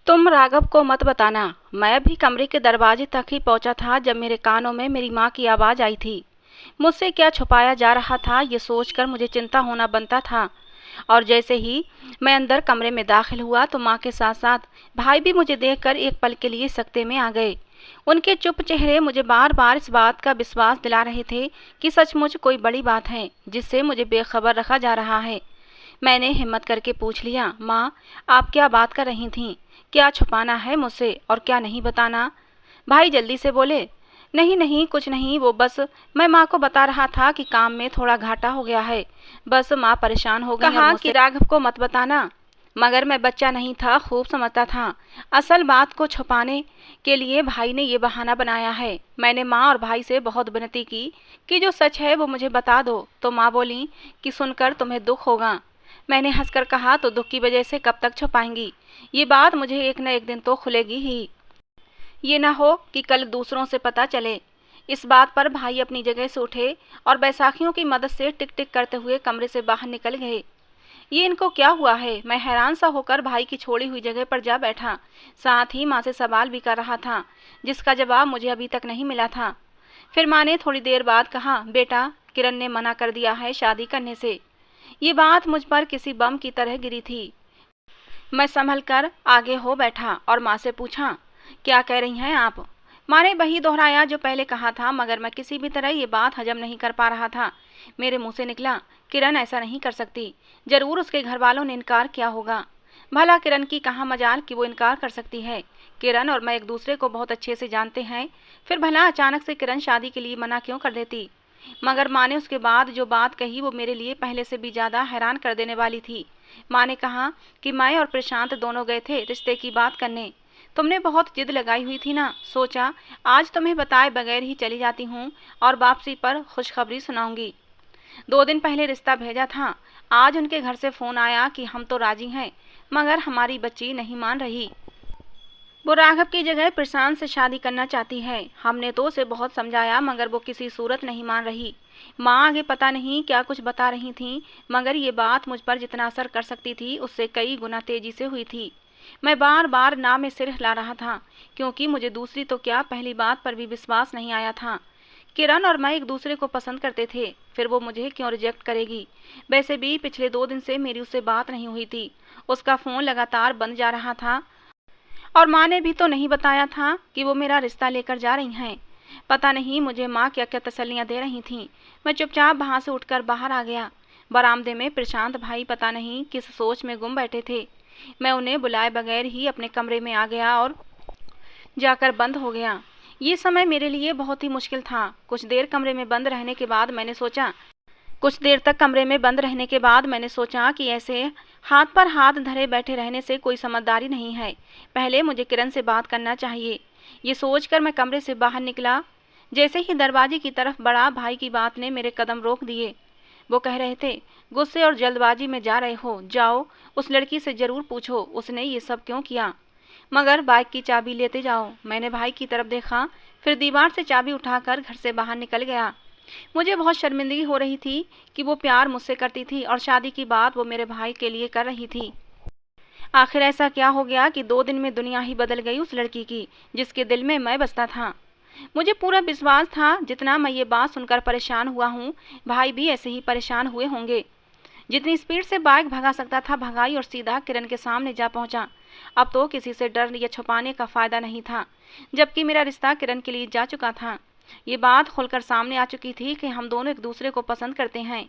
तुम राघव को मत बताना। मैं अभी कमरे के दरवाजे तक ही पहुंचा था जब मेरे कानों में मेरी माँ की आवाज आई थी। मुझसे क्या छुपाया जा रहा था ये सोचकर मुझे चिंता होना बनता था। और जैसे ही मैं अंदर कमरे में दाखिल हुआ तो माँ के साथ साथ भाई भी मुझे देखकर एक पल के लिए सकते में आ गए। उनके चुप चेहरे मुझे बार बार इस बात का विश्वास दिला रहे थे कि सचमुच कोई बड़ी बात है जिससे मुझे बेखबर रखा जा रहा है। मैंने हिम्मत करके पूछ लिया, माँ, आप क्या बात कर रही थीं? क्या छुपाना है मुझसे और क्या नहीं बताना? भाई जल्दी से बोले, नहीं नहीं कुछ नहीं, वो बस मैं माँ को बता रहा था कि काम में थोड़ा घाटा हो गया है। बस माँ परेशान हो गई और कहा कि राघव को मत बताना। मगर मैं बच्चा नहीं था, खूब समझता था। असल बात को छुपाने के लिए भाई ने ये बहाना बनाया है। मैंने माँ और भाई से बहुत विनती की कि जो सच है वो मुझे बता दो, तो माँ बोली कि सुनकर तुम्हें दुख होगा। मैंने हंसकर कहा, तो दुख की वजह से कब तक छुपाएंगी? ये बात मुझे एक न एक दिन तो खुलेगी ही। ये ना हो कि कल दूसरों से पता चले। इस बात पर भाई अपनी जगह से उठे और बैसाखियों की मदद से टिक टिक करते हुए कमरे से बाहर निकल गए। ये इनको क्या हुआ है? मैं हैरान सा होकर भाई की छोड़ी हुई जगह पर जा बैठा। साथ ही माँ से सवाल भी कर रहा था जिसका जवाब मुझे अभी तक नहीं मिला था। फिर माँ ने थोड़ी देर बाद कहा, बेटा, किरण ने मना कर दिया है शादी करने से। ये बात मुझ पर किसी बम की तरह गिरी थी। मैं संभल कर आगे हो बैठा और माँ से पूछा, क्या कह रही हैं आप? माँ ने वही दोहराया जो पहले कहा था, मगर मैं किसी भी तरह ये बात हजम नहीं कर पा रहा था। मेरे मुंह से निकला, किरण ऐसा नहीं कर सकती। जरूर उसके घर वालों ने इनकार किया होगा। भला किरण की कहाँ मजाल कि वो इनकार कर सकती है। किरण और मैं एक दूसरे को बहुत अच्छे से जानते हैं। फिर भला अचानक से किरण शादी के लिए मना क्यों कर देती? मगर माँ ने उसके बाद जो बात कही वो मेरे लिए पहले से भी ज्यादा हैरान कर देने वाली थी। माँ ने कहा कि मैं और प्रशांत दोनों गए थे रिश्ते की बात करने। तुमने बहुत जिद लगाई हुई थी ना, सोचा आज तुम्हें बताए बगैर ही चली जाती हूँ और वापसी पर खुशखबरी सुनाऊंगी। 2 दिन पहले रिश्ता भेजा था। आज उनके घर से फोन आया कि हम तो राजी हैं, मगर हमारी बच्ची नहीं मान रही। वो राघव की जगह प्रशांत से शादी करना चाहती है। हमने तो उसे बहुत समझाया मगर वो किसी सूरत नहीं मान रही। माँ आगे पता नहीं क्या कुछ बता रही थीं, मगर ये बात मुझ पर जितना असर कर सकती थी उससे कई गुना तेजी से हुई थी। मैं बार बार ना में सिर हिला रहा था, क्योंकि मुझे दूसरी तो क्या पहली बात पर भी विश्वास नहीं आया था। किरण और मैं एक दूसरे को पसंद करते थे, फिर वो मुझे क्यों रिजेक्ट करेगी? वैसे भी पिछले 2 दिन से मेरी उससे बात नहीं हुई थी। उसका फोन लगातार बंद जा रहा था और माँ ने भी तो नहीं बताया था कि वो मेरा रिश्ता लेकर जा रही हैं। पता नहीं मुझे माँ क्या क्या तसल्लियाँ दे रही थीं। मैं चुपचाप वहाँ से उठकर बाहर आ गया। बरामदे में प्रशांत भाई पता नहीं किस सोच में गुम बैठे थे। मैं उन्हें बुलाए बगैर ही अपने कमरे में आ गया और जाकर बंद हो गया। ये समय मेरे लिए बहुत ही मुश्किल था। कुछ देर कमरे में बंद रहने के बाद मैंने सोचा कुछ देर तक कमरे में बंद रहने के बाद मैंने सोचा कि ऐसे हाथ पर हाथ धरे बैठे रहने से कोई समझदारी नहीं है। पहले मुझे किरण से बात करना चाहिए। ये सोचकर मैं कमरे से बाहर निकला। जैसे ही दरवाजे की तरफ बढ़ा, भाई की बात ने मेरे कदम रोक दिए। वो कह रहे थे, गुस्से और जल्दबाजी में जा रहे हो, जाओ उस लड़की से जरूर पूछो उसने ये सब क्यों किया। मगर बाइक की चाबी लेते जाओ। मैंने भाई की तरफ देखा, फिर दीवार से चाबी उठाकर घर से बाहर निकल गया। मुझे बहुत शर्मिंदगी हो रही थी कि वो प्यार मुझसे करती थी और शादी की बात वो मेरे भाई के लिए कर रही थी। आखिर ऐसा क्या हो गया कि 2 दिन में दुनिया ही बदल गई उस लड़की की जिसके दिल में मैं बसता था। मुझे पूरा विश्वास था जितना मैं ये बात सुनकर परेशान हुआ हूँ, भाई भी ऐसे ही परेशान हुए होंगे। जितनी स्पीड से बाइक भगा सकता था भगाई और सीधा किरण के सामने जा पहुंचा। अब तो किसी से डर या छुपाने का फायदा नहीं था, जबकि मेरा रिश्ता किरण के लिए जा चुका था। ये बात खुलकर सामने आ चुकी थी कि हम दोनों एक दूसरे को पसंद करते हैं।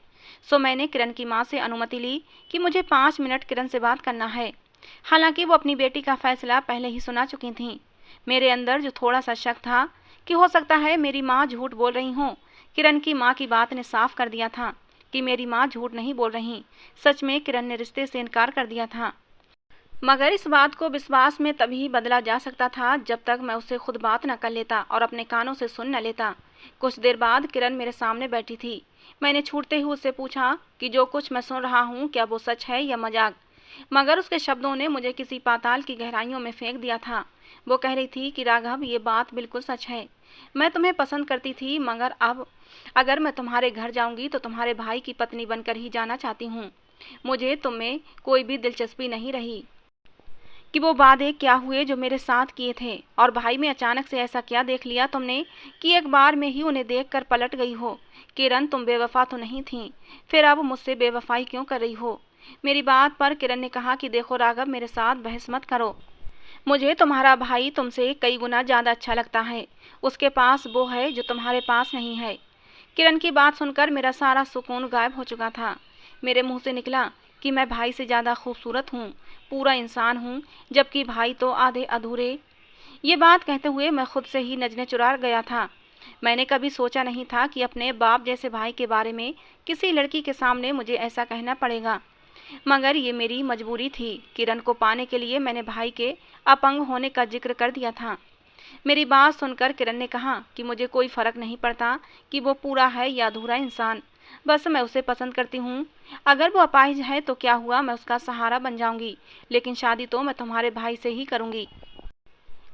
सो मैंने किरण की माँ से अनुमति ली कि मुझे 5 मिनट किरण से बात करना है। हालांकि वो अपनी बेटी का फैसला पहले ही सुना चुकी थीं। मेरे अंदर जो थोड़ा सा शक था कि हो सकता है मेरी माँ झूठ बोल रही हो, किरण की माँ की बात ने साफ कर दिया था कि मेरी माँ झूठ नहीं बोल रही। सच में किरण ने रिश्ते से इनकार कर दिया था। मगर इस बात को विश्वास में तभी बदला जा सकता था जब तक मैं उससे खुद बात न कर लेता और अपने कानों से सुन न लेता। कुछ देर बाद किरण मेरे सामने बैठी थी। मैंने छूटते ही उससे पूछा कि जो कुछ मैं सुन रहा हूँ क्या वो सच है या मजाक। मगर उसके शब्दों ने मुझे किसी पाताल की गहराइयों में फेंक दिया था। वो कह रही थी कि राघव, ये बात बिल्कुल सच है। मैं तुम्हें पसंद करती थी, मगर अब अगर मैं तुम्हारे घर जाऊंगी तो तुम्हारे भाई की पत्नी बनकर ही जाना चाहती हूँ। मुझे तुम में कोई भी दिलचस्पी नहीं रही। कि वो वादे क्या हुए जो मेरे साथ किए थे, और भाई में अचानक से ऐसा क्या देख लिया तुमने कि एक बार में ही उन्हें देखकर पलट गई हो। किरण, तुम बेवफा तो नहीं थी, फिर अब मुझसे बेवफाई क्यों कर रही हो? मेरी बात पर किरण ने कहा कि देखो राघव, मेरे साथ बहस मत करो। मुझे तुम्हारा भाई तुमसे कई गुना ज़्यादा अच्छा लगता है। उसके पास वो है जो तुम्हारे पास नहीं है। किरण की बात सुनकर मेरा सारा सुकून गायब हो चुका था। मेरे मुंह से निकला कि मैं भाई से ज़्यादा खूबसूरत हूँ, पूरा इंसान हूँ, जबकि भाई तो आधे अधूरे। ये बात कहते हुए मैं खुद से ही नजरें चुरा गया था। मैंने कभी सोचा नहीं था कि अपने बाप जैसे भाई के बारे में किसी लड़की के सामने मुझे ऐसा कहना पड़ेगा, मगर ये मेरी मजबूरी थी। किरण को पाने के लिए मैंने भाई के अपंग होने का जिक्र कर दिया था। मेरी बात सुनकर किरण ने कहा कि मुझे कोई फर्क नहीं पड़ता कि वो पूरा है या अधूरा इंसान, बस मैं उसे पसंद करती हूँ। अगर वो अपाहिज है तो क्या हुआ, मैं उसका सहारा बन जाऊंगी, लेकिन शादी तो मैं तुम्हारे भाई से ही करूंगी।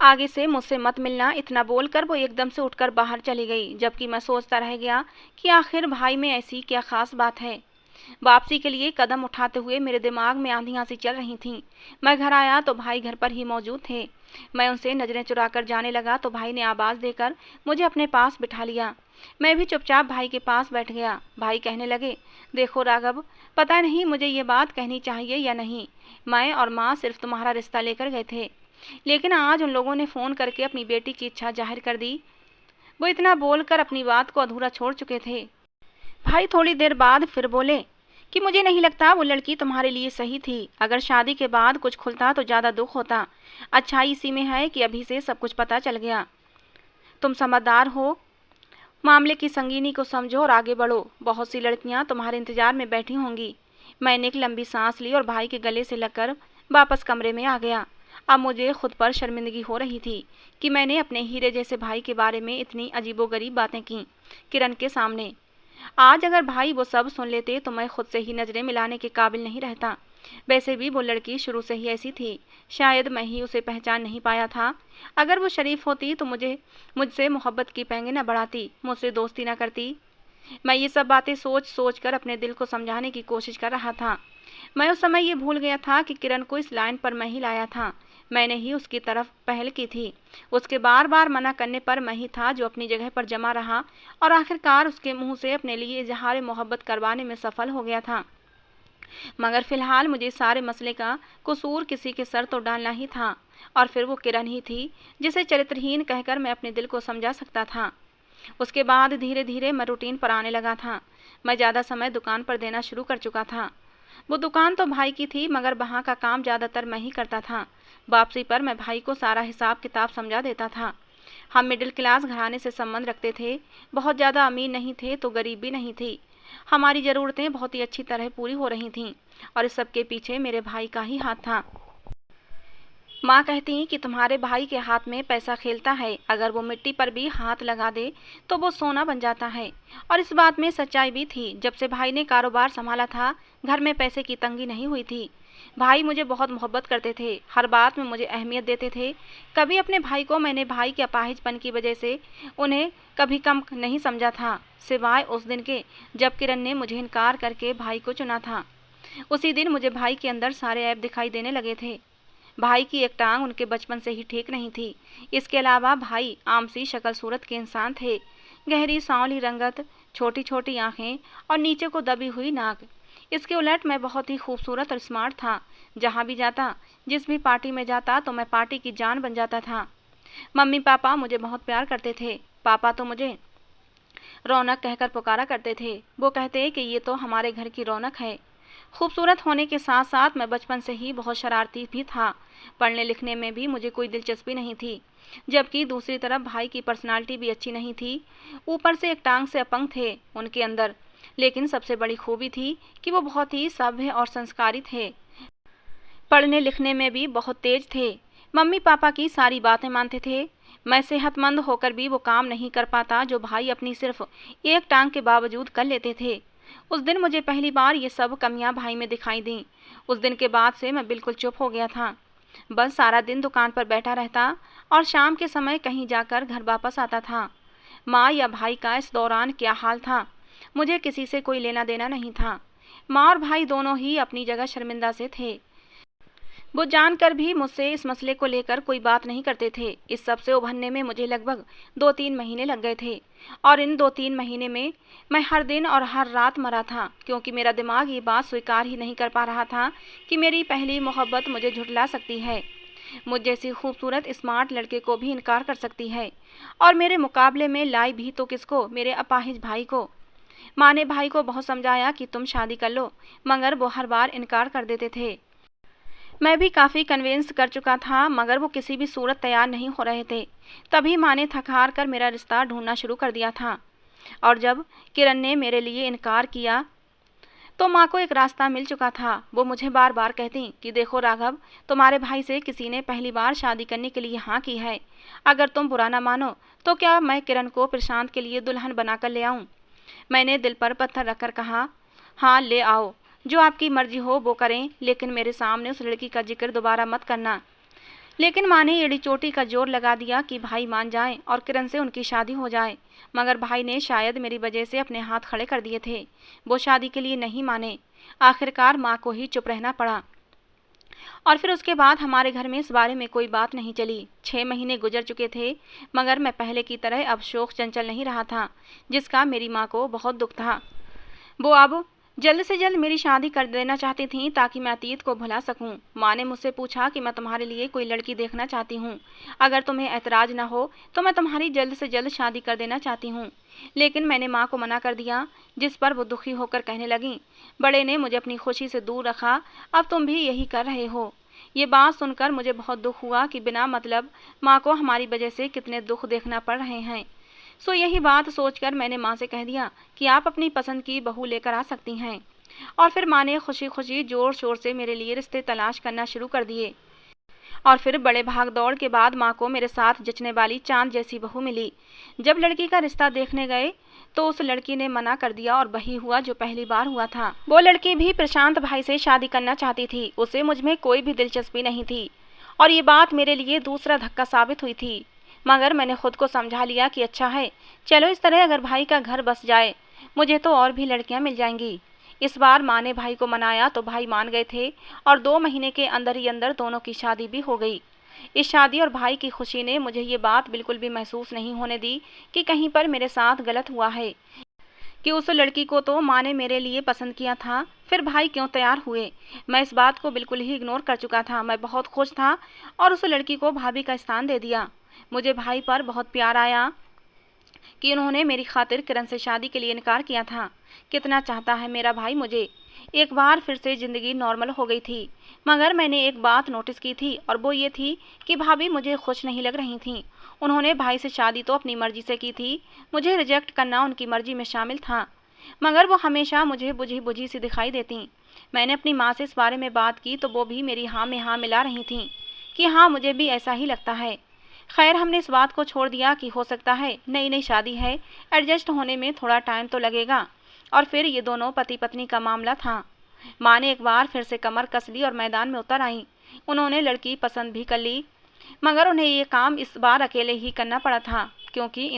आगे से मुझसे मत मिलना। इतना बोलकर वो एकदम से उठकर बाहर चली गई, जबकि मैं सोचता रह गया कि आखिर भाई में ऐसी क्या खास बात है। वापसी के लिए कदम उठाते हुए मेरे दिमाग में आंधियां सी चल रही थीं। मैं घर आया तो भाई घर पर ही मौजूद थे। मैं उनसे नजरें चुराकर जाने लगा तो भाई ने आवाज देकर मुझे अपने पास बिठा लिया। मैं भी चुपचाप भाई के पास बैठ गया। भाई कहने लगे, देखो राघव, पता नहीं मुझे ये बात कहनी चाहिए या नहीं। मैं और माँ सिर्फ तुम्हारा रिश्ता लेकर गए थे, लेकिन आज उन लोगों ने फ़ोन करके अपनी बेटी की इच्छा जाहिर कर दी। वो इतना बोलकर अपनी बात को अधूरा छोड़ चुके थे। भाई थोड़ी देर बाद फिर बोले कि मुझे नहीं लगता वो लड़की तुम्हारे लिए सही थी। अगर शादी के बाद कुछ खुलता तो ज़्यादा दुख होता। अच्छाई इसी में है कि अभी से सब कुछ पता चल गया। तुम समझदार हो, मामले की संगीनी को समझो और आगे बढ़ो। बहुत सी लड़कियां तुम्हारे इंतजार में बैठी होंगी। मैंने एक लंबी सांस ली और भाई के गले से लगकर वापस कमरे में आ गया। अब मुझे खुद पर शर्मिंदगी हो रही थी कि मैंने अपने हीरे जैसे भाई के बारे में इतनी अजीबोगरीब बातें की किरण के सामने। आज अगर भाई वो सब सुन लेते तो मैं खुद से ही नजरें मिलाने के काबिल नहीं रहता। वैसे भी वो लड़की शुरू से ही ऐसी थी, शायद मैं ही उसे पहचान नहीं पाया था। अगर वो शरीफ होती तो मुझसे मोहब्बत की पेंगे न बढ़ाती, मुझसे दोस्ती न करती। मैं ये सब बातें सोच सोच कर अपने दिल को समझाने की कोशिश कर रहा था। मैं उस समय ये भूल गया था कि किरण को इस लाइन पर मैं ही लाया था। मैंने ही उसकी तरफ पहल की थी। उसके बार बार मना करने पर मैं ही था जो अपनी जगह पर जमा रहा और आखिरकार उसके मुंह से अपने लिए इजहार मोहब्बत करवाने में सफल हो गया था। मगर फिलहाल मुझे सारे मसले का कसूर किसी के सर तो डालना ही था, और फिर वो किरण ही थी जिसे चरित्रहीन कहकर मैं अपने दिल को समझा सकता था। उसके बाद धीरे धीरे मैं रूटीन पर आने लगा था। मैं ज़्यादा समय दुकान पर देना शुरू कर चुका था। वो दुकान तो भाई की थी, मगर वहाँ का काम ज़्यादातर मैं ही करता था। वापसी पर मैं भाई को सारा हिसाब किताब समझा देता था। हम मिडिल क्लास घराने से संबंध रखते थे, बहुत ज़्यादा अमीर नहीं थे तो गरीब भी नहीं थी। हमारी ज़रूरतें बहुत ही अच्छी तरह पूरी हो रही थीं, और इस सब के पीछे मेरे भाई का ही हाथ था। माँ कहती कि तुम्हारे भाई के हाथ में पैसा खेलता है, अगर वो मिट्टी पर भी हाथ लगा दे तो वो सोना बन जाता है। और इस बात में सच्चाई भी थी। जब से भाई ने कारोबार संभाला था, घर में पैसे की तंगी नहीं हुई थी। भाई मुझे बहुत मोहब्बत करते थे, हर बात में मुझे अहमियत देते थे। कभी अपने भाई को मैंने भाई के अपाहिजपन की वजह से उन्हें कभी कम नहीं समझा था, सिवाय उस दिन के जब किरण ने मुझे इनकार करके भाई को चुना था। उसी दिन मुझे भाई के अंदर सारे ऐब दिखाई देने लगे थे। भाई की एक टांग उनके बचपन से ही ठीक नहीं थी। इसके अलावा भाई आम सी शक्ल सूरत के इंसान थे। गहरी सांवली रंगत, छोटी छोटी आंखें और नीचे को दबी हुई नाक। इसके उलट मैं बहुत ही खूबसूरत और स्मार्ट था। जहाँ भी जाता, जिस भी पार्टी में जाता तो मैं पार्टी की जान बन जाता था। मम्मी पापा मुझे बहुत प्यार करते थे। पापा तो मुझे रौनक कहकर पुकारा करते थे। वो कहते कि ये तो हमारे घर की रौनक है। खूबसूरत होने के साथ साथ मैं बचपन से ही बहुत शरारती भी था। पढ़ने लिखने में भी मुझे कोई दिलचस्पी नहीं थी, जबकि दूसरी तरफ भाई की पर्सनालिटी भी अच्छी नहीं थी। ऊपर से एक टांग से अपंग थे उनके अंदर। लेकिन सबसे बड़ी खूबी थी कि वो बहुत ही सभ्य और संस्कारी थे। पढ़ने लिखने में भी बहुत तेज थे। मम्मी पापा की सारी बातें मानते थे। मैं सेहतमंद होकर भी वो काम नहीं कर पाता जो भाई अपनी सिर्फ एक टांग के बावजूद कर लेते थे। उस दिन मुझे पहली बार ये सब कमियां भाई में दिखाई दी। उस दिन के बाद से मैं बिल्कुल चुप हो गया था। बस सारा दिन दुकान पर बैठा रहता और शाम के समय कहीं जाकर घर वापस आता था। माँ या भाई का इस दौरान क्या हाल था, मुझे किसी से कोई लेना देना नहीं था। माँ और भाई दोनों ही अपनी जगह शर्मिंदा से थे। वो जानकर भी मुझसे इस मसले को लेकर कोई बात नहीं करते थे। इस सब से उभरने में मुझे लगभग 2-3 महीने लग गए थे और इन 2-3 महीने में मैं हर दिन और हर रात मरा था, क्योंकि मेरा दिमाग ये बात स्वीकार ही नहीं कर पा रहा था कि मेरी पहली मोहब्बत मुझे झुठला सकती है, मुझ जैसी खूबसूरत स्मार्ट लड़के को भी इनकार कर सकती है, और मेरे मुकाबले में लाई भी तो किसको, मेरे अपाहिज भाई को। माँ ने भाई को बहुत समझाया कि तुम शादी कर लो, मगर वो हर बार इनकार कर देते थे। मैं भी काफ़ी कन्विंस कर चुका था, मगर वो किसी भी सूरत तैयार नहीं हो रहे थे। तभी माँ ने थक हार कर मेरा रिश्ता ढूंढना शुरू कर दिया था, और जब किरण ने मेरे लिए इनकार किया तो माँ को एक रास्ता मिल चुका था। वो मुझे बार बार कहती कि देखो राघव, तुम्हारे भाई से किसी ने पहली बार शादी करने के लिए हाँ की है। अगर तुम बुरा ना मानो तो क्या मैं किरण को प्रशांत के लिए दुल्हन बनाकर ले आऊँ? मैंने दिल पर पत्थर रखकर कहा, हाँ ले आओ, जो आपकी मर्जी हो वो करें, लेकिन मेरे सामने उस लड़की का जिक्र दोबारा मत करना। लेकिन माँ ने एड़ी चोटी का जोर लगा दिया कि भाई मान जाएं और किरण से उनकी शादी हो जाए, मगर भाई ने शायद मेरी वजह से अपने हाथ खड़े कर दिए थे। वो शादी के लिए नहीं माने। आखिरकार माँ को ही चुप रहना पड़ा, और फिर उसके बाद हमारे घर में इस बारे में कोई बात नहीं चली। 6 महीने गुजर चुके थे, मगर मैं पहले की तरह अब शोक चंचल नहीं रहा था, जिसका मेरी माँ को बहुत दुख था। वो अब जल्द से जल्द मेरी शादी कर देना चाहती थीं ताकि मैं अतीत को भुला सकूं। माँ ने मुझसे पूछा कि मैं तुम्हारे लिए कोई लड़की देखना चाहती हूँ, अगर तुम्हें ऐतराज ना हो तो मैं तुम्हारी जल्द से जल्द शादी कर देना चाहती हूँ। लेकिन मैंने माँ को मना कर दिया, जिस पर वो दुखी होकर कहने लगी, बड़े ने मुझे अपनी खुशी से दूर रखा, अब तुम भी यही कर रहे हो। ये बात सुनकर मुझे बहुत दुख हुआ कि बिना मतलब माँ को हमारी वजह से कितने दुख देखना पड़ रहे हैं। सो यही बात सोचकर मैंने माँ से कह दिया कि आप अपनी पसंद की बहू लेकर आ सकती हैं। और फिर माँ ने खुशी खुशी जोर शोर से मेरे लिए रिश्ते तलाश करना शुरू कर दिए। और फिर बड़े भाग दौड़ के बाद माँ को मेरे साथ जचने वाली चांद जैसी बहू मिली। जब लड़की का रिश्ता देखने गए तो उस लड़की ने मना कर दिया और वही हुआ जो पहली बार हुआ था। वो लड़की भी प्रशांत भाई से शादी करना चाहती थी, उसे मुझ में कोई भी दिलचस्पी नहीं थी, और ये बात मेरे लिए दूसरा धक्का साबित हुई थी। मगर मैंने खुद को समझा लिया कि अच्छा है, चलो इस तरह अगर भाई का घर बस जाए मुझे तो और भी लड़कियां मिल जाएंगी। इस बार माँ ने भाई को मनाया तो भाई मान गए थे, और 2 महीने के अंदर ही अंदर दोनों की शादी भी हो गई। इस शादी और भाई की खुशी ने मुझे ये बात बिल्कुल भी महसूस नहीं होने दी कि कहीं पर मेरे साथ गलत हुआ है, कि उस लड़की को तो माँ ने मेरे लिए पसंद किया था, फिर भाई क्यों तैयार हुए। मैं इस बात को बिल्कुल ही इग्नोर कर चुका था। मैं बहुत खुश था और उस लड़की को भाभी का स्थान दे दिया। मुझे भाई पर बहुत प्यार आया कि उन्होंने मेरी खातिर किरण से शादी के लिए इनकार किया था। कितना चाहता है मेरा भाई मुझे। एक बार फिर से ज़िंदगी नॉर्मल हो गई थी, मगर मैंने एक बात नोटिस की थी, और वो ये थी कि भाभी मुझे खुश नहीं लग रही थीं। उन्होंने भाई से शादी तो अपनी मर्जी से की थी, मुझे रिजेक्ट करना उनकी मर्जी में शामिल था, मगर वो हमेशा मुझे बुझी बुझी सी दिखाई देती। मैंने अपनी माँ से इस बारे में बात की तो वो भी मेरी हाँ में हाँ मिला रही थीं कि हाँ मुझे भी ऐसा ही लगता है। खैर हमने इस बात को छोड़ दिया कि हो सकता है नई नई शादी है, एडजस्ट होने में थोड़ा टाइम तो लगेगा, और फिर ये दोनों पति पत्नी का मामला था। माँ ने एक बार फिर से कमर कस ली और मैदान में उतर आई। उन्होंने लड़की पसंद भी कर ली, मगर उन्हें ये काम इस बार अकेले ही करना पड़ा था, क्योंकि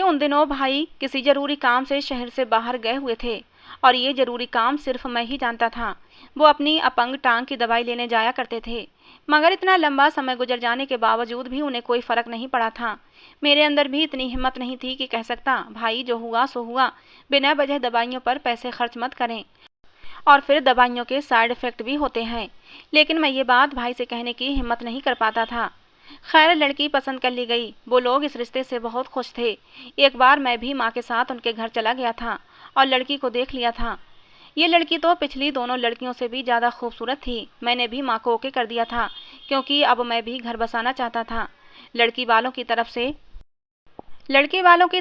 उन दिनों भाई किसी जरूरी काम से शहर से बाहर गए हुए थे, और ये जरूरी काम सिर्फ मैं ही जानता था। वो अपनी अपंग टांग की दवाई लेने जाया करते थे, मगर इतना लंबा समय गुजर जाने के बावजूद भी उन्हें कोई फर्क नहीं पड़ा था। मेरे अंदर भी इतनी हिम्मत नहीं थी कि कह सकता, भाई जो हुआ सो हुआ, बिना वजह दवाइयों पर पैसे खर्च मत करें, और फिर दवाइयों के साइड इफ़ेक्ट भी होते हैं। लेकिन मैं ये बात भाई से कहने की हिम्मत नहीं कर पाता था। खैर लड़की पसंद कर ली गई। वो लोग इस रिश्ते से बहुत खुश थे। एक बार मैं भी माँ के साथ उनके घर चला गया था और लड़की को देख लिया था। ये लड़की तो पिछली दोनों लड़कियों से भी ज़्यादा खूबसूरत थी। मैंने भी माँ को ओके कर दिया था, क्योंकि अब मैं भी घर बसाना चाहता था। लड़की वालों की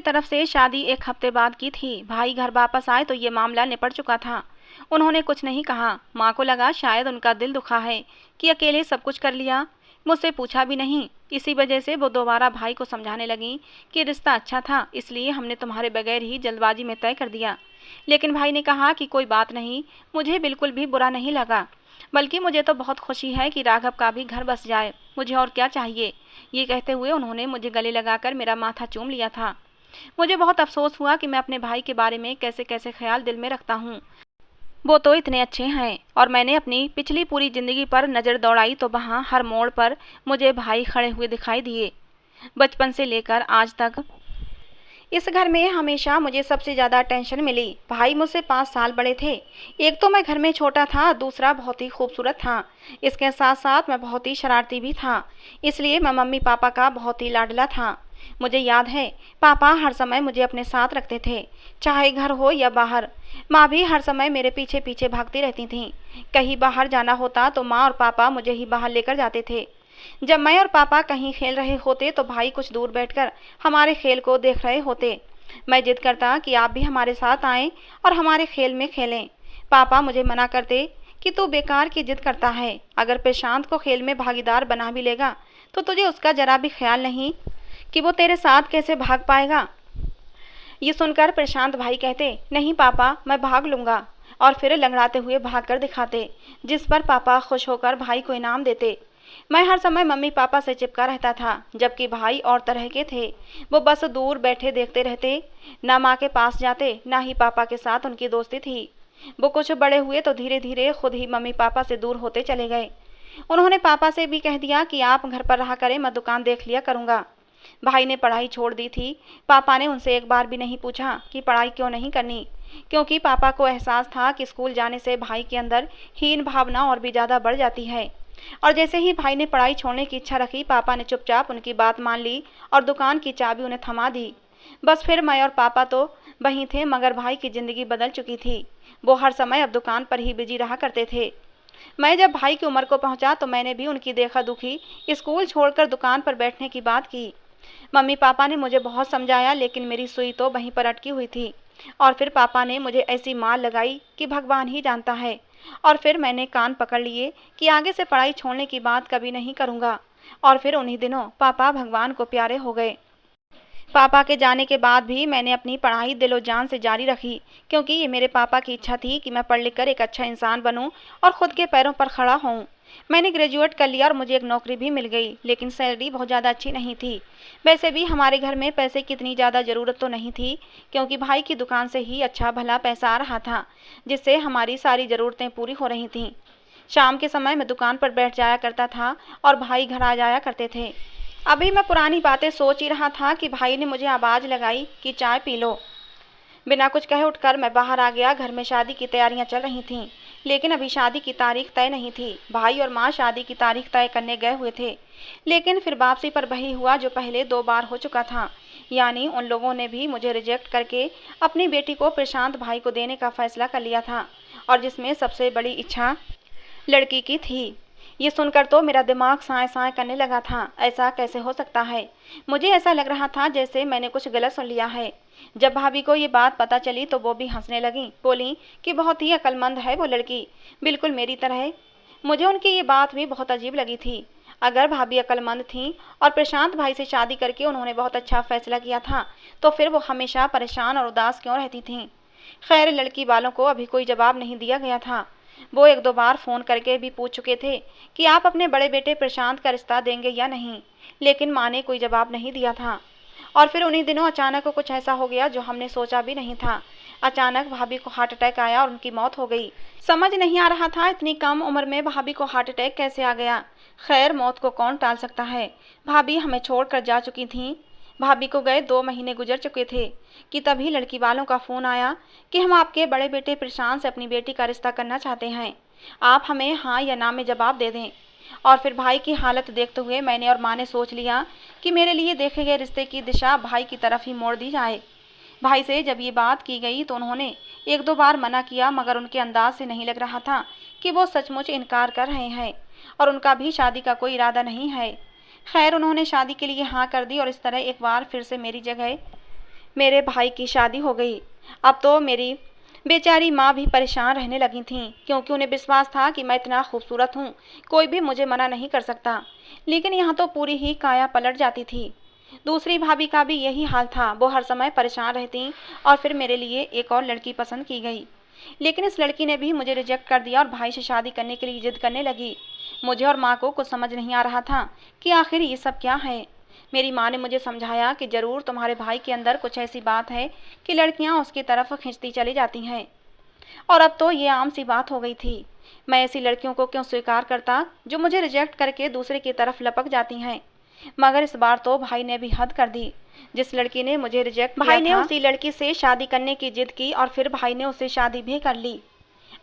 तरफ से शादी 1 हफ्ते बाद की थी। भाई घर वापस आए तो ये मामला निपट चुका था। उन्होंने कुछ नहीं कहा। माँ को लगा शायद उनका दिल दुखा है कि अकेले सब कुछ कर लिया, मुझसे पूछा भी नहीं। इसी वजह से वो दोबारा भाई को समझाने लगी कि रिश्ता अच्छा था, इसलिए हमने तुम्हारे बगैर ही जल्दबाजी में तय कर दिया। लेकिन भाई ने कहा कि कोई बात नहीं, मुझे बिल्कुल भी बुरा नहीं लगा, बल्कि मुझे तो बहुत खुशी है कि राघव का भी घर बस जाए, मुझे और क्या चाहिए। ये कहते हुए उन्होंने मुझे गले लगाकर मेरा माथा चूम लिया था। मुझे बहुत अफसोस हुआ कि मैं अपने भाई के बारे में कैसे कैसे ख्याल दिल में रखता हूँ। वो तो इतने अच्छे हैं। और मैंने अपनी पिछली पूरी ज़िंदगी पर नज़र दौड़ाई तो वहाँ हर मोड़ पर मुझे भाई खड़े हुए दिखाई दिए। बचपन से लेकर आज तक इस घर में हमेशा मुझे सबसे ज़्यादा टेंशन मिली। भाई मुझसे 5 साल बड़े थे। एक तो मैं घर में छोटा था, दूसरा बहुत ही खूबसूरत था। इसके साथ साथ मैं बहुत ही शरारती भी था, इसलिए मैं मम्मी पापा का बहुत ही लाडला था। मुझे याद है, पापा हर समय मुझे अपने साथ रखते थे, चाहे घर हो या बाहर। माँ भी हर समय मेरे पीछे पीछे भागती रहती थीं। कहीं बाहर जाना होता तो माँ और पापा मुझे ही बाहर लेकर जाते थे। जब मैं और पापा कहीं खेल रहे होते तो भाई कुछ दूर बैठकर हमारे खेल को देख रहे होते। मैं जिद करता कि आप भी हमारे साथ आएं और हमारे खेल में खेलें। पापा मुझे मना करते कि तू बेकार की जिद करता है, अगर प्रशांत को खेल में भागीदार बना भी लेगा तो तुझे उसका जरा भी ख्याल नहीं कि वो तेरे साथ कैसे भाग पाएगा। ये सुनकर प्रशांत भाई कहते, नहीं पापा, मैं भाग लूँगा, और फिर लंगड़ाते हुए भाग कर दिखाते, जिस पर पापा खुश होकर भाई को इनाम देते। मैं हर समय मम्मी पापा से चिपका रहता था, जबकि भाई और तरह के थे। वो बस दूर बैठे देखते रहते, ना माँ के पास जाते, ना ही पापा के साथ उनकी दोस्ती थी। वो कुछ बड़े हुए तो धीरे धीरे खुद ही मम्मी पापा से दूर होते चले गए। उन्होंने पापा से भी कह दिया कि आप घर पर रहा करें, मैं दुकान देख लिया करूँगा। भाई ने पढ़ाई छोड़ दी थी। पापा ने उनसे एक बार भी नहीं पूछा कि पढ़ाई क्यों नहीं करनी, क्योंकि पापा को एहसास था कि स्कूल जाने से भाई के अंदर हीन भावना और भी ज़्यादा बढ़ जाती है। और जैसे ही भाई ने पढ़ाई छोड़ने की इच्छा रखी, पापा ने चुपचाप उनकी बात मान ली और दुकान की चाबी उन्हें थमा दी। बस फिर मैं और पापा तो वहीं थे, मगर भाई की ज़िंदगी बदल चुकी थी। वो हर समय अब दुकान पर ही बिजी रहा करते थे। मैं जब भाई की उम्र को पहुंचा तो मैंने भी उनकी देखा दुखी स्कूल छोड़कर दुकान पर बैठने की बात की। मम्मी पापा ने मुझे बहुत समझाया, लेकिन मेरी सुई तो वहीं पर अटकी हुई थी। और फिर पापा ने मुझे ऐसी मार लगाई कि भगवान ही जानता है। और फिर मैंने कान पकड़ लिए कि आगे से पढ़ाई छोड़ने की बात कभी नहीं करूँगा। और फिर उन्हीं दिनों पापा भगवान को प्यारे हो गए। पापा के जाने के बाद भी मैंने अपनी पढ़ाई दिलो जान से जारी रखी, क्योंकि ये मेरे पापा की इच्छा थी कि मैं पढ़ लिख कर एक अच्छा इंसान बनूं और ख़ुद के पैरों पर खड़ा होऊं। मैंने ग्रेजुएट कर लिया और मुझे एक नौकरी भी मिल गई, लेकिन सैलरी बहुत ज़्यादा अच्छी नहीं थी। वैसे भी हमारे घर में पैसे की इतनी ज़्यादा ज़रूरत तो नहीं थी, क्योंकि भाई की दुकान से ही अच्छा भला पैसा आ रहा था, जिससे हमारी सारी ज़रूरतें पूरी हो रही थीं। शाम के समय मैं दुकान पर बैठ जाया करता था और भाई घर आ जाया करते थे। अभी मैं पुरानी बातें सोच ही रहा था कि भाई ने मुझे आवाज़ लगाई कि चाय पी लो। बिना कुछ कहे उठकर मैं बाहर आ गया। घर में शादी की तैयारियां चल रही थीं, लेकिन अभी शादी की तारीख तय नहीं थी। भाई और माँ शादी की तारीख तय करने गए हुए थे, लेकिन फिर वापसी पर वही हुआ जो पहले 2 बार हो चुका था, यानी उन लोगों ने भी मुझे रिजेक्ट करके अपनी बेटी को प्रशांत भाई को देने का फैसला कर लिया था, और जिसमें सबसे बड़ी इच्छा लड़की की थी। ये सुनकर तो मेरा दिमाग साए साए करने लगा था। ऐसा कैसे हो सकता है? मुझे ऐसा लग रहा था जैसे मैंने कुछ गलत सुन लिया है। जब भाभी को ये बात पता चली तो वो भी हंसने लगी, बोली कि बहुत ही अक्लमंद है वो लड़की, बिल्कुल मेरी तरह। मुझे उनकी ये बात भी बहुत अजीब लगी थी। अगर भाभी अक्लमंद थीं और प्रशांत भाई से शादी करके उन्होंने बहुत अच्छा फैसला किया था, तो फिर वो हमेशा परेशान और उदास क्यों रहती थीं? खैर, लड़की वालों को अभी कोई जवाब नहीं दिया गया था। वो 1-2 बार फ़ोन करके भी पूछ चुके थे कि आप अपने बड़े बेटे प्रशांत का रिश्ता देंगे या नहीं, लेकिन माँ ने कोई जवाब नहीं दिया था। और फिर उन्हीं दिनों अचानक कुछ ऐसा हो गया जो हमने सोचा भी नहीं था। अचानक भाभी को हार्ट अटैक आया और उनकी मौत हो गई। समझ नहीं आ रहा था इतनी कम उम्र में भाभी को हार्ट अटैक कैसे आ गया। खैर, मौत को कौन टाल सकता है। भाभी हमें छोड़कर जा चुकी थीं। भाभी को गए 2 महीने गुजर चुके थे कि तभी लड़की वालों का फ़ोन आया कि हम आपके बड़े बेटे प्रशांत से अपनी बेटी का रिश्ता करना चाहते हैं। आप हमें हाँ या ना में जवाब दे दें। और फिर भाई की हालत देखते हुए मैंने और माँ ने सोच लिया कि मेरे लिए देखे गए रिश्ते की दिशा भाई की तरफ ही मोड़ दी जाए। भाई से जब ये बात की गई तो उन्होंने 1-2 बार मना किया, मगर उनके अंदाज से नहीं लग रहा था कि वो सचमुच इनकार कर रहे हैं और उनका भी शादी का कोई इरादा नहीं है। खैर, उन्होंने शादी के लिए हाँ कर दी और इस तरह एक बार फिर से मेरी जगह मेरे भाई की शादी हो गई। अब तो मेरी बेचारी माँ भी परेशान रहने लगी थीं, क्योंकि उन्हें विश्वास था कि मैं इतना खूबसूरत हूँ, कोई भी मुझे मना नहीं कर सकता। लेकिन यहाँ तो पूरी ही काया पलट जाती थी। दूसरी भाभी का भी यही हाल था। वो हर समय परेशान रहती और फिर मेरे लिए एक और लड़की पसंद की गई, लेकिन इस लड़की ने भी मुझे रिजेक्ट कर दिया और भाई से शादी करने के लिए जिद करने लगी। मुझे और माँ को कुछ समझ नहीं आ रहा था कि आखिर ये सब क्या है। मेरी माँ ने मुझे समझाया कि ज़रूर तुम्हारे भाई के अंदर कुछ ऐसी बात है कि लड़कियाँ उसकी तरफ खींचती चली जाती हैं। और अब तो ये आम सी बात हो गई थी। मैं ऐसी लड़कियों को क्यों स्वीकार करता जो मुझे रिजेक्ट करके दूसरे की तरफ लपक जाती हैं। मगर इस बार तो भाई ने भी हद कर दी। जिस लड़की ने मुझे रिजेक्ट किया था, उसी लड़की से शादी करने की जिद की और फिर भाई ने उससे शादी भी कर ली।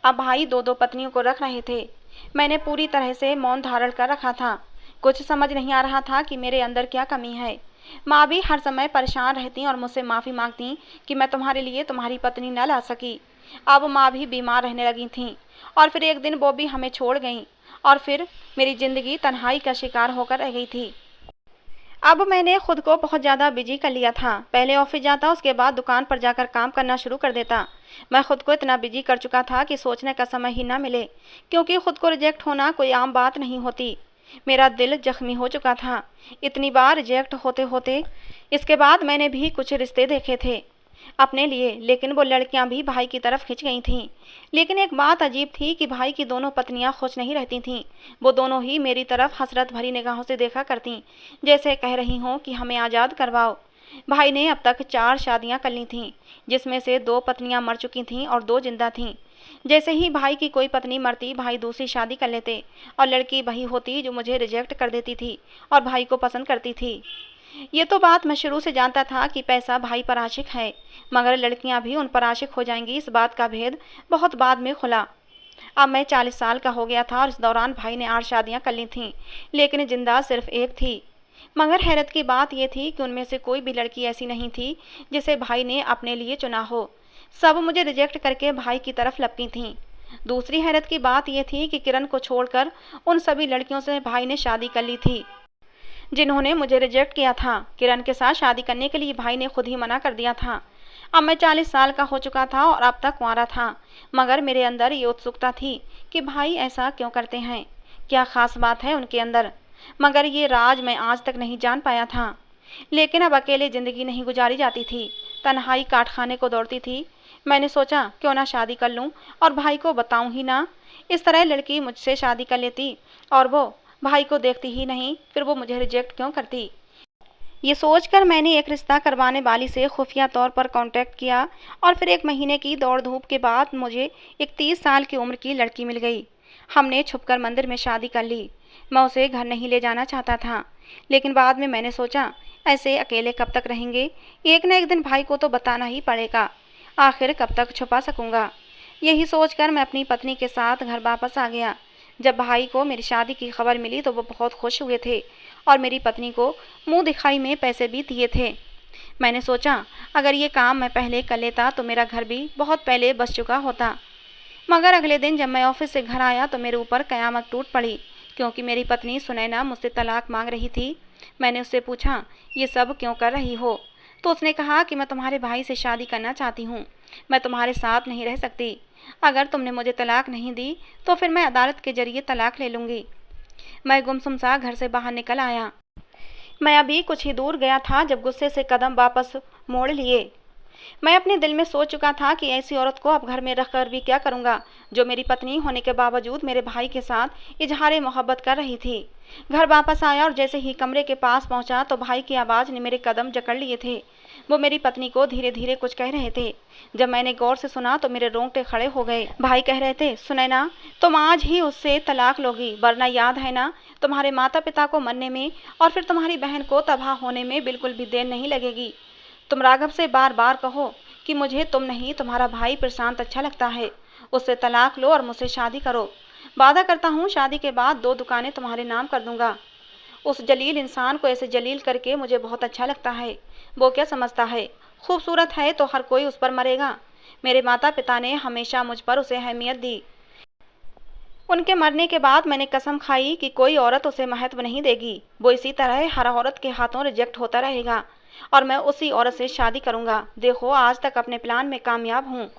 अब भाई दो दो पत्नियों को रख रहे थे। मैंने पूरी तरह से मौन धारण कर रखा था। कुछ समझ नहीं आ रहा था कि मेरे अंदर क्या कमी है। माँ भी हर समय परेशान रहती और मुझसे माफ़ी मांगती कि मैं तुम्हारे लिए तुम्हारी पत्नी न ला सकी। अब माँ भी बीमार रहने लगी थीं और फिर एक दिन वो भी हमें छोड़ गईं और फिर मेरी ज़िंदगी तन्हाई का शिकार होकर रह गई थी। अब मैंने खुद को बहुत ज़्यादा बिजी कर लिया था। पहले ऑफिस जाता, उसके बाद दुकान पर जाकर काम करना शुरू कर देता। मैं खुद को इतना बिजी कर चुका था कि सोचने का समय ही ना मिले, क्योंकि खुद को रिजेक्ट होना कोई आम बात नहीं होती। मेरा दिल जख्मी हो चुका था इतनी बार रिजेक्ट होते होते। इसके बाद मैंने भी कुछ रिश्ते देखे थे अपने लिए, लेकिन वो लड़कियां भी भाई की तरफ खिंच गई थीं। लेकिन एक बात अजीब थी कि भाई की दोनों पत्नियां खुश नहीं रहती थीं। वो दोनों ही मेरी तरफ हसरत भरी निगाहों से देखा करतीं, जैसे कह रही हों कि हमें आज़ाद करवाओ। भाई ने अब तक 4 शादियां कर ली थीं, जिसमें से 2 पत्नियां मर चुकी थीं और 2 जिंदा थीं। जैसे ही भाई की कोई पत्नी मरती, भाई दूसरी शादी कर लेते और लड़की वही होती जो मुझे रिजेक्ट कर देती थी और भाई को पसंद करती थी। ये तो बात मैं शुरू से जानता था कि पैसा भाई पर आशिक है, मगर लड़कियां भी उन पर आशिक हो जाएंगी, इस बात का भेद बहुत बाद में खुला। अब मैं 40 साल का हो गया था और इस दौरान भाई ने 8 शादियां कर ली थीं, लेकिन जिंदा सिर्फ एक थी। मगर हैरत की बात यह थी कि उनमें से कोई भी लड़की ऐसी नहीं थी जिसे भाई ने अपने लिए चुना हो। सब मुझे रिजेक्ट करके भाई की तरफ लपकी थीं। दूसरी हैरत की बात यह थी कि किरण को छोड़कर उन सभी लड़कियों से भाई ने शादी कर ली थी जिन्होंने मुझे रिजेक्ट किया था। किरण के साथ शादी करने के लिए भाई ने खुद ही मना कर दिया था। अब मैं 40 साल का हो चुका था और अब तक कुंवारा था, मगर मेरे अंदर ये उत्सुकता थी कि भाई ऐसा क्यों करते हैं, क्या खास बात है उनके अंदर। मगर ये राज मैं आज तक नहीं जान पाया था। लेकिन अब अकेले ज़िंदगी नहीं गुजारी जाती थी, तन्हाई काट खाने को दौड़ती थी। मैंने सोचा क्यों ना शादी कर लूं और भाई को बताऊं ही ना। इस तरह लड़की मुझसे शादी कर लेती और वो भाई को देखती ही नहीं, फिर वो मुझे रिजेक्ट क्यों करती। ये सोचकर मैंने एक रिश्ता करवाने वाली से खुफिया तौर पर कांटेक्ट किया और फिर 1 महीने की दौड़ धूप के बाद मुझे एक 30 साल की उम्र की लड़की मिल गई। हमने छुपकर मंदिर में शादी कर ली। मैं उसे घर नहीं ले जाना चाहता था, लेकिन बाद में मैंने सोचा ऐसे अकेले कब तक रहेंगे, एक न एक दिन भाई को तो बताना ही पड़ेगा। आखिर कब तक छुपा सकूंगा। यही सोचकर मैं अपनी पत्नी के साथ घर वापस आ गया। जब भाई को मेरी शादी की खबर मिली तो वो बहुत खुश हुए थे और मेरी पत्नी को मुंह दिखाई में पैसे भी दिए थे। मैंने सोचा अगर ये काम मैं पहले कर लेता तो मेरा घर भी बहुत पहले बस चुका होता। मगर अगले दिन जब मैं ऑफिस से घर आया तो मेरे ऊपर कयामत टूट पड़ी, क्योंकि मेरी पत्नी सुनैना मुझसे तलाक मांग रही थी। मैंने उससे पूछा ये सब क्यों कर रही हो, तो उसने कहा कि मैं तुम्हारे भाई से शादी करना चाहती हूँ, मैं तुम्हारे साथ नहीं रह सकती। अगर तुमने मुझे तलाक नहीं दी तो फिर मैं अदालत के जरिए तलाक ले लूँगी। मैं गुमसुम सा घर से बाहर निकल आया। मैं अभी कुछ ही दूर गया था जब गुस्से से कदम वापस मोड़ लिए। मैं अपने दिल में सोच चुका था कि ऐसी औरत को अब घर में रखकर भी क्या करूंगा, जो मेरी पत्नी होने के बावजूद मेरे भाई के साथ इजहार मोहब्बत कर रही थी। घर वापस आया और जैसे ही कमरे के पास पहुंचा तो भाई की आवाज़ ने मेरे कदम जकड़ लिए थे। वो मेरी पत्नी को धीरे धीरे कुछ कह रहे थे। जब मैंने गौर से सुना तो मेरे रोंगटे खड़े हो गए। भाई कह रहे थे, सुनैना तुम आज ही उससे तलाक लोगी, वरना याद है ना तुम्हारे माता पिता को मरने में और फिर तुम्हारी बहन को तबाह होने में बिल्कुल भी देर नहीं लगेगी। तुम राघव से बार बार कहो कि मुझे तुम नहीं तुम्हारा भाई प्रशांत अच्छा लगता है, उससे तलाक लो और मुझसे शादी करो। वादा करता हूँ शादी के बाद 2 दुकानें तुम्हारे नाम कर दूंगा। उस जलील इंसान को ऐसे जलील करके मुझे बहुत अच्छा लगता है। वो क्या समझता है, खूबसूरत है तो हर कोई उस पर मरेगा। मेरे माता पिता ने हमेशा मुझ पर उसे अहमियत दी। उनके मरने के बाद मैंने कसम खाई कि कोई औरत उसे महत्व नहीं देगी। वो इसी तरह हर औरत के हाथों रिजेक्ट होता रहेगा और मैं उसी औरत से शादी करूंगा। देखो आज तक अपने प्लान में कामयाब हूँ।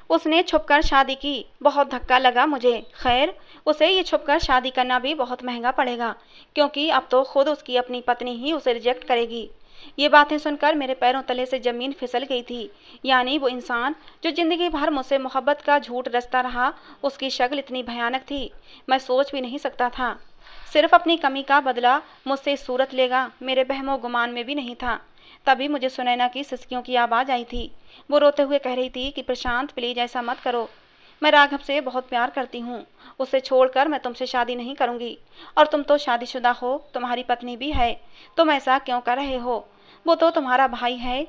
उसने छुपकर शादी की, बहुत धक्का लगा मुझे। खैर उसे ये छुपकर शादी करना भी बहुत महंगा पड़ेगा, क्योंकि अब तो खुद उसकी अपनी पत्नी ही उसे रिजेक्ट करेगी। ये बातें सुनकर मेरे पैरों तले से जमीन फिसल गई थी। यानी वो इंसान जो जिंदगी भर मुझसे मोहब्बत का झूठ रचता रहा, उसकी शक्ल इतनी भयानक थी मैं सोच भी नहीं सकता था। सिर्फ अपनी कमी का बदला मुझसे इस सूरत लेगा, मेरे बहमो गुमान में भी नहीं था। तभी मुझे सुनैना की सिसकियों की आवाज़ आई थी। वो रोते हुए कह रही थी कि प्रशांत प्लीज ऐसा मत करो, मैं राघव से बहुत प्यार करती हूँ। उसे छोड़कर मैं तुमसे शादी नहीं करूँगी। और तुम तो शादीशुदा हो, तुम्हारी पत्नी भी है। तुम ऐसा क्यों कर रहे हो? वो तो तुम्हारा भाई है।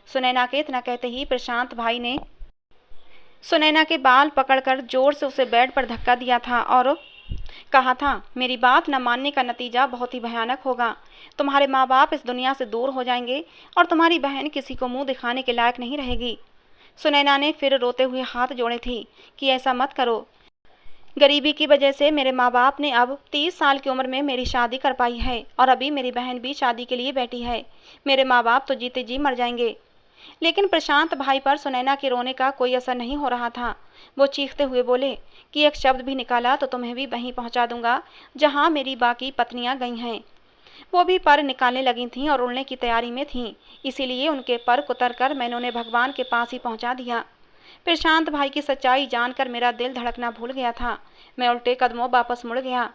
सुनैना के इतना कहते ही प्रशांत भाई ने सुनैना के बाल पकड़कर जोर से उसे बेड पर धक्का दिया था और कहा था, मेरी बात न मानने का नतीजा बहुत ही भयानक होगा। तुम्हारे माँ बाप इस दुनिया से दूर हो जाएंगे और तुम्हारी बहन किसी को मुंह दिखाने के लायक नहीं रहेगी। सुनैना ने फिर रोते हुए हाथ जोड़े थी कि ऐसा मत करो। गरीबी की वजह से मेरे माँ बाप ने अब 30 साल की उम्र में मेरी शादी कर पाई है और अभी मेरी बहन भी शादी के लिए बैठी है। मेरे माँ बाप तो जीते जी मर जाएंगे। लेकिन प्रशांत भाई पर सुनैना के रोने का कोई असर नहीं हो रहा था। वो चीखते हुए बोले कि एक शब्द भी निकाला तो तुम्हें भी वहीं पहुंचा दूंगा जहां मेरी बाकी पत्नियां गई हैं। वो भी पर निकालने लगी थीं और उड़ने की तैयारी में थीं, इसीलिए उनके पर कुतर कर मैंने उन्हें भगवान के पास ही पहुंचा दिया। प्रशांत भाई की सच्चाई जानकर मेरा दिल धड़कना भूल गया था। मैं उल्टे कदमों वापस मुड़ गया।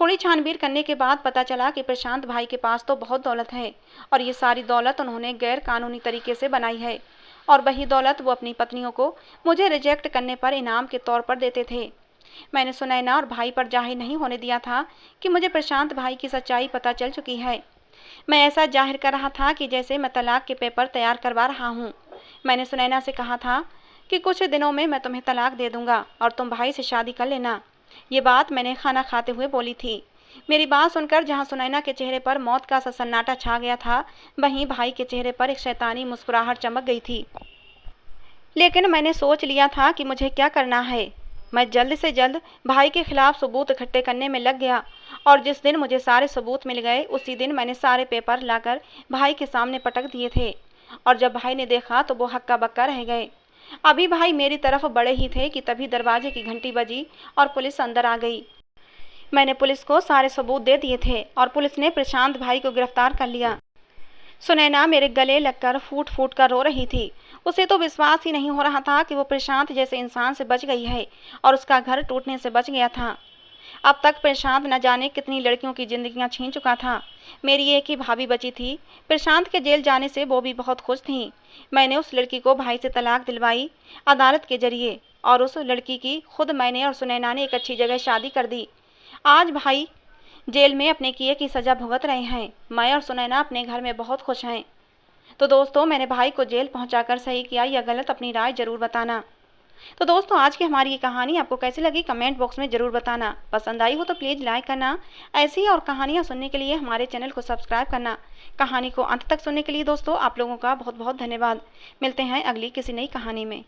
थोड़ी छानबीन करने के बाद पता चला कि प्रशांत भाई के पास तो बहुत दौलत है और ये सारी दौलत उन्होंने गैर कानूनी तरीके से बनाई है और वही दौलत वो अपनी पत्नियों को मुझे रिजेक्ट करने पर इनाम के तौर पर देते थे। मैंने सुनैना और भाई पर जाहिर नहीं होने दिया था कि मुझे प्रशांत भाई की सच्चाई पता चल चुकी है। मैं ऐसा जाहिर कर रहा था कि जैसे मैं तलाक के पेपर तैयार करवा रहा हूँ। मैंने सुनैना से कहा था कि कुछ दिनों में मैं तुम्हें तलाक दे दूंगा और तुम भाई से शादी कर लेना। ये बात मैंने खाना खाते हुए बोली थी। मेरी बात सुनकर जहां सुनैना के चेहरे पर मौत का सा सन्नाटा छा गया था, वहीं भाई के चेहरे पर एक शैतानी मुस्कुराहट चमक गई थी। लेकिन मैंने सोच लिया था कि मुझे क्या करना है। मैं जल्द से जल्द भाई के खिलाफ सबूत इकट्ठे करने में लग गया और जिस दिन मुझे सारे सबूत मिल गए उसी दिन मैंने सारे पेपर लाकर भाई के सामने पटक दिए थे। और जब भाई ने देखा तो वो हक्का बक्का रह गए। अभी भाई मेरी तरफ बढ़े ही थे कि तभी दरवाजे की घंटी बजी और पुलिस अंदर आ गई। मैंने पुलिस को सारे सबूत दे दिए थे और पुलिस ने प्रशांत भाई को गिरफ्तार कर लिया। सुनैना मेरे गले लगकर फूट फूट कर रो रही थी। उसे तो विश्वास ही नहीं हो रहा था कि वो प्रशांत जैसे इंसान से बच गई है और उसका घर टूटने से बच गया था। अब तक प्रशांत न जाने कितनी लड़कियों की जिंदगियां छीन चुका था। मेरी एक ही भाभी बची थी। प्रशांत के जेल जाने से वो भी बहुत खुश थी। मैंने उस लड़की को भाई से तलाक दिलवाई अदालत के जरिए और उस लड़की की खुद मैंने और सुनैना ने एक अच्छी जगह शादी कर दी। आज भाई जेल में अपने किए की सजा भुगत रहे हैं। मैं और सुनैना अपने घर में बहुत खुश हैं। तो दोस्तों, मैंने भाई को जेल पहुंचाकर सही किया या गलत, अपनी राय जरूर बताना। तो दोस्तों, आज की हमारी ये कहानी आपको कैसी लगी कमेंट बॉक्स में ज़रूर बताना। पसंद आई हो तो प्लीज़ लाइक करना। ऐसी और कहानियाँ सुनने के लिए हमारे चैनल को सब्सक्राइब करना। कहानी को अंत तक सुनने के लिए दोस्तों आप लोगों का बहुत बहुत धन्यवाद। मिलते हैं अगली किसी नई कहानी में।